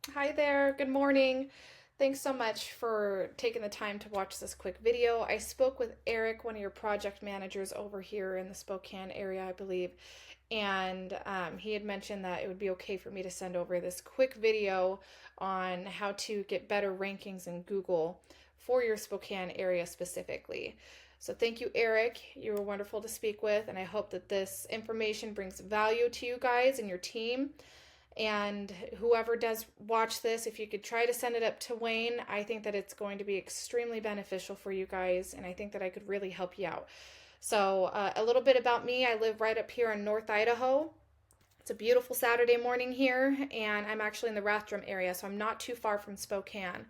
Hi there, good morning. Thanks so much for taking the time to watch this quick video. I spoke with Eric, one of your project managers over here in the Spokane area, I believe, and he had mentioned that it would be okay for me to send over this quick video on how to get better rankings in Google for your Spokane area specifically. So thank you, Eric. You were wonderful to speak with, and I hope that this information brings value to you guys and your team. And whoever does watch this, if you could try to send it up to Wayne, I think that it's going to be extremely beneficial for you guys, and I think that I could really help you out. So, a little bit about me, I live right up here in North Idaho. It's a beautiful Saturday morning here, and I'm actually in the Rathdrum area, so I'm not too far from Spokane.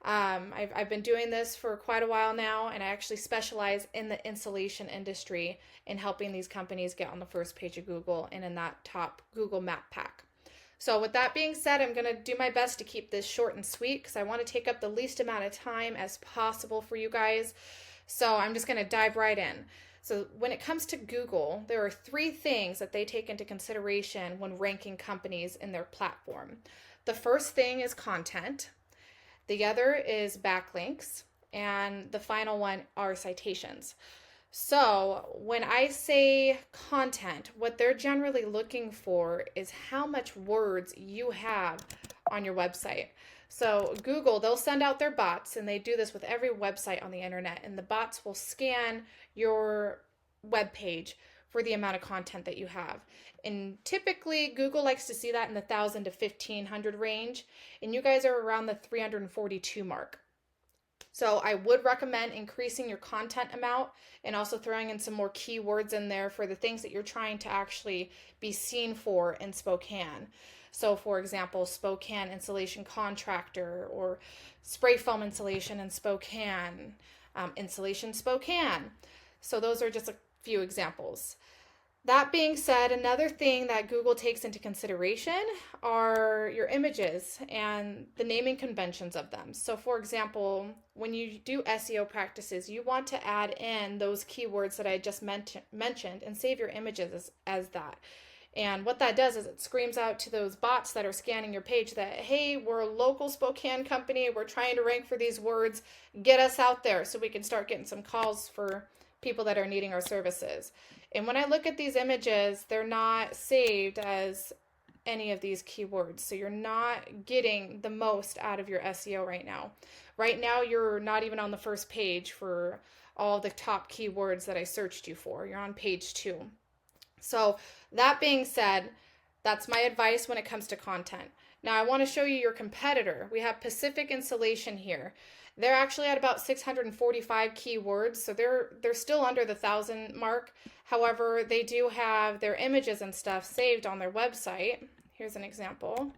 I've been doing this for quite a while now, and I actually specialize in the insulation industry in helping these companies get on the first page of Google and in that top Google map pack. So, with that being said, I'm going to do my best to keep this short and sweet because I want to take up the least amount of time as possible for you guys. So, I'm just going to dive right in. So, when it comes to Google, there are three things that they take into consideration when ranking companies in their platform. The first thing is content, the other is backlinks, and the final one are citations. So, when I say content, what they're generally looking for is how much words you have on your website. So, Google, they'll send out their bots, and they do this with every website on the internet, and the bots will scan your web page for the amount of content that you have. And typically, Google likes to see that in the 1,000 to 1,500 range, and you guys are around the 342 mark. So I would recommend increasing your content amount and also throwing in some more keywords in there for the things that you're trying to actually be seen for in Spokane. So, for example, Spokane insulation contractor or spray foam insulation in Spokane, insulation Spokane. So, those are just a few examples. That being said, another thing that Google takes into consideration are your images and the naming conventions of them. So, for example, when you do SEO practices, you want to add in those keywords that I just mentioned and save your images as that. And what that does is it screams out to those bots that are scanning your page that, hey, we're a local Spokane company. We're trying to rank for these words. Get us out there so we can start getting some calls for people that are needing our services. And when I look at these images, they're not saved as any of these keywords. So you're not getting the most out of your SEO right now. Right now, you're not even on the first page for all the top keywords that I searched you for. You're on page 2. So, that being said, that's my advice when it comes to content. Now, I want to show you your competitor. We have Pacific Insulation here. They're actually at about 645 keywords, so they're still under the 1,000 mark. However, they do have their images and stuff saved on their website. Here's an example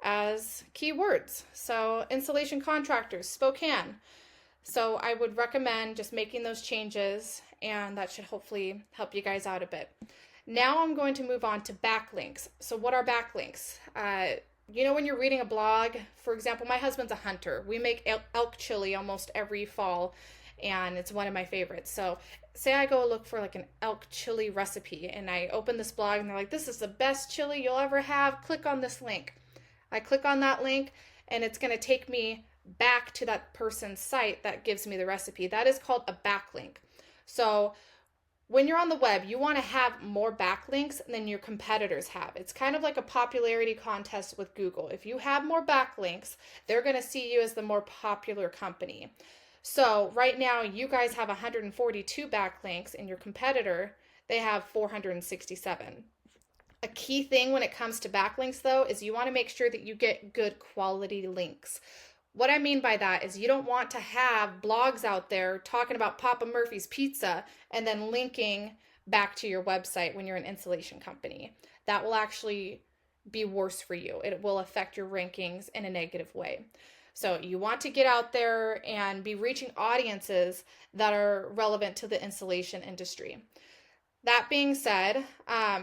as keywords. So, insulation contractors, Spokane. So, I would recommend just making those changes, and that should hopefully help you guys out a bit. Now I'm going to move on to backlinks. So, what are backlinks? When you're reading a blog, for example, my husband's a hunter. We make elk chili almost every fall, and it's one of my favorites. So, say I go look for like an elk chili recipe, and I open this blog, and they're like, this is the best chili you'll ever have. Click on this link. I click on that link, and it's going to take me back to that person's site that gives me the recipe. That is called a backlink. So, when you're on the web, you want to have more backlinks than your competitors have. It's kind of like a popularity contest with Google. If you have more backlinks, they're going to see you as the more popular company. So right now, you guys have 142 backlinks, and your competitor, they have 467. A key thing when it comes to backlinks, though, is you want to make sure that you get good quality links. What I mean by that is you don't want to have blogs out there talking about Papa Murphy's Pizza and then linking back to your website when you're an insulation company. That will actually be worse for you. It will affect your rankings in a negative way. So you want to get out there and be reaching audiences that are relevant to the insulation industry. That being said, I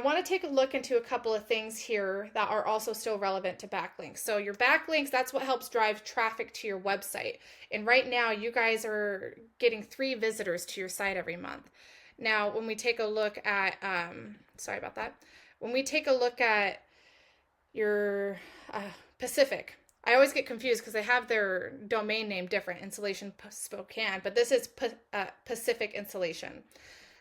want to take a look into a couple of things here that are also still relevant to backlinks. So your backlinks, that's what helps drive traffic to your website. And right now, you guys are getting 3 visitors to your site every month. Now, when we take a look at, sorry about that. When we take a look at your Pacific. I always get confused because they have their domain name different, Insulation Spokane, but this is Pacific Insulation.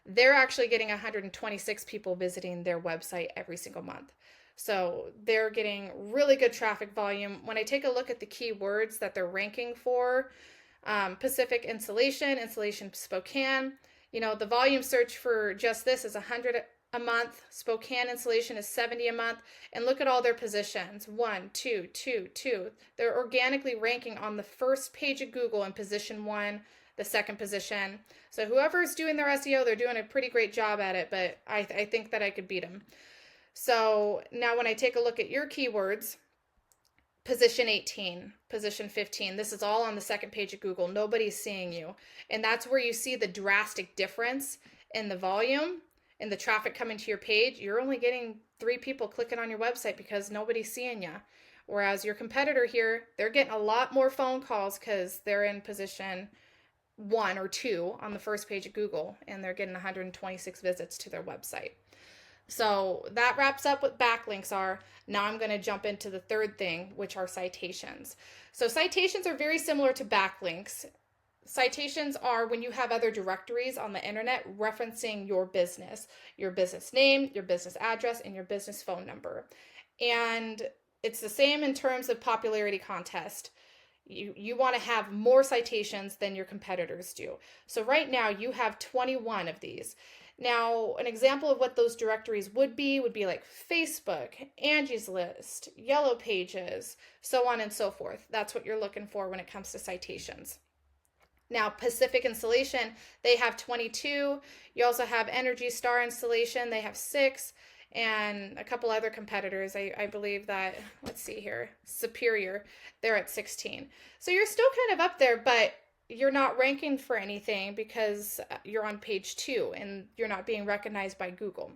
They're actually getting 126 people visiting their website every single month. So they're getting really good traffic volume. When I take a look at the keywords that they're ranking for, Pacific Insulation, Insulation Spokane, the volume search for just this is 100 a month. Spokane Insulation is 70 a month. And look at all their positions. 1, 2, 2, 2. They're organically ranking on the first page of Google in position 1, the second position. So whoever's doing their SEO, they're doing a pretty great job at it, but I think that I could beat them. So now when I take a look at your keywords, position 18, position 15, this is all on the second page of Google. Nobody's seeing you. And that's where you see the drastic difference in the volume and the traffic coming to your page. You're only getting 3 people clicking on your website because nobody's seeing you. Whereas your competitor here, they're getting a lot more phone calls because they're in position 1 or 2 on the first page of Google, and they're getting 126 visits to their website. So that wraps up what backlinks are. Now I'm going to jump into the third thing, which are citations. So citations are very similar to backlinks. Citations are when you have other directories on the internet referencing your business name, your business address, and your business phone number. And it's the same in terms of popularity contest. You want to have more citations than your competitors do. So right now you have 21 of these. Now, an example of what those directories would be like Facebook, Angie's List, Yellow Pages, so on and so forth. That's what you're looking for when it comes to citations. Now, Pacific Insulation, they have 22. You also have Energy Star Installation, they have 6. And a couple other competitors, I believe that, let's see here, Superior, they're at 16. So you're still kind of up there, but you're not ranking for anything because you're on page 2 and you're not being recognized by Google.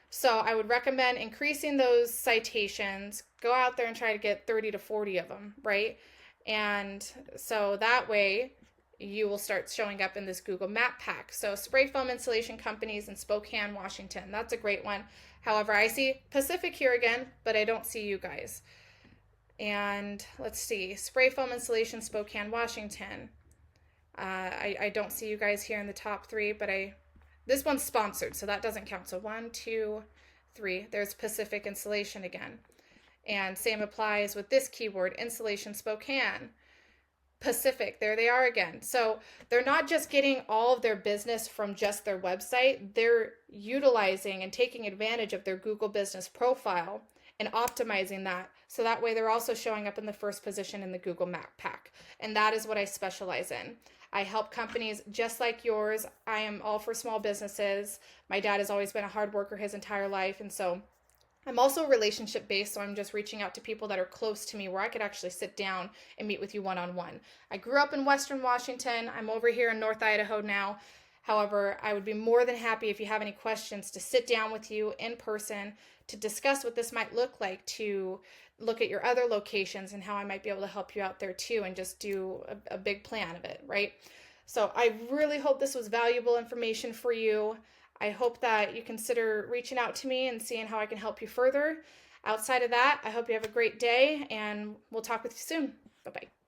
So I would recommend increasing those citations. Go out there and try to get 30 to 40 of them, right? And so that way you will start showing up in this Google Map pack. So spray foam insulation companies in Spokane, Washington. That's a great one. However, I see Pacific here again, but I don't see you guys. And let's see, spray foam insulation, Spokane, Washington. I don't see you guys here in the top 3, but this one's sponsored, so that doesn't count. So 1, 2, 3. There's Pacific Insulation again. And same applies with this keyword, Insulation Spokane. Pacific, there they are again. So they're not just getting all of their business from just their website, they're utilizing and taking advantage of their Google business profile and optimizing that. So that way they're also showing up in the first position in the Google Map pack. And that is what I specialize in. I help companies just like yours. I am all for small businesses. My dad has always been a hard worker his entire life. And so I'm also relationship based, so I'm just reaching out to people that are close to me where I could actually sit down and meet with you one-on-one. I grew up in Western Washington. I'm over here in North Idaho now. However, I would be more than happy if you have any questions to sit down with you in person to discuss what this might look like, to look at your other locations and how I might be able to help you out there too, and just do a big plan of it, right? So I really hope this was valuable information for you. I hope that you consider reaching out to me and seeing how I can help you further. Outside of that, I hope you have a great day, and we'll talk with you soon. Bye-bye.